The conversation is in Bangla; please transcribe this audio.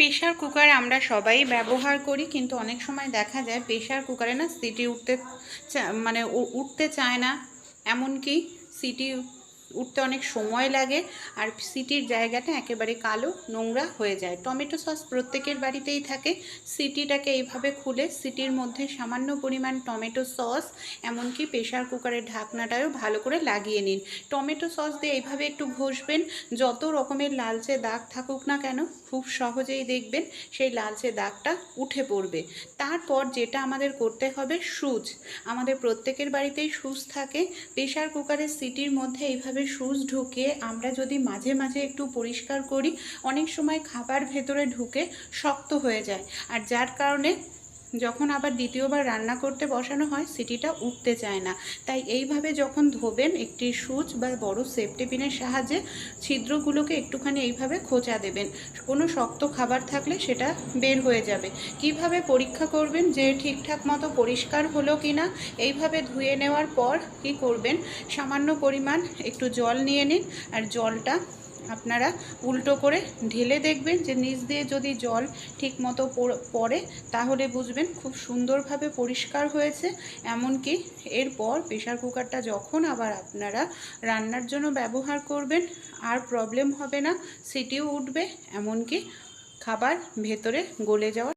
প্রেশার কুকার আমরা সবাই ব্যবহার করি, কিন্তু অনেক সময় দেখা যায় প্রেশার কুকারে না সিটি উঠতে চায় না। এমনকি সিটি উঠতে অনেক সময় লাগে, আর সিটির জায়গাটা একেবারে কালো নোংরা হয়ে যায়। টমেটো সস প্রত্যেকের বাড়িতেই থাকে। সিটিটাকে এইভাবে খুলে সিটির মধ্যে সামান্য পরিমাণ টমেটো সস, এমনকি প্রেশার কুকারের ঢাকনাটাও ভালো করে লাগিয়ে নিন। টমেটো সস দিয়ে এইভাবে একটু ঘষবেন, যত রকমের লালচে দাগ থাকুক না কেন খুব সহজেই দেখবেন সেই লালচে দাগটা উঠে পড়বে। তারপর যেটা আমাদের করতে হবে, সুচ। আমাদের প্রত্যেকের বাড়িতেই সুচ থাকে। প্রেশার কুকারের সিটির মধ্যে এইভাবে সুচ ঢুকিয়ে আমরা যদি মাঝে মাঝে একটু পরিষ্কার করি, অনেক সময় খাবার ভেতরে ঢুকে শক্ত হয়ে যায়, আর যার কারণে যখন আবার দ্বিতীয়বার রান্না করতে বসানো হয় সিটিটা উঠতে চায় না। তাই এইভাবে যখন ধোবেন, একটি সুচ বা বড় সেফটি পিনের সাহায্যে ছিদ্রগুলোকে একটুখানি এইভাবে খোঁচা দেবেন। কোনো শক্ত খাবার থাকলে সেটা বের হয়ে যাবে। কিভাবে পরীক্ষা করবেন যে ঠিকঠাক মতো পরিষ্কার হলো কি না? এইভাবে ধুয়ে নেওয়ার পর কি করবেন, সামান্য পরিমাণ একটু জল নিয়ে নিন, আর জলটা আপনারা উল্টো করে ঢেলে দেখবেন যে নিচ দিয়ে যদি জল ঠিক মতো পড়ে তাহলে বুঝবেন খুব সুন্দরভাবে পরিষ্কার হয়েছে। এমনকি এরপর প্রেশার কুকারটা যখন আবার আপনারা রান্নার জন্য ব্যবহার করবেন আর প্রবলেম হবে না, সিটিও উঠবে, এমনকি খাবার ভেতরে গলে যাওয়ার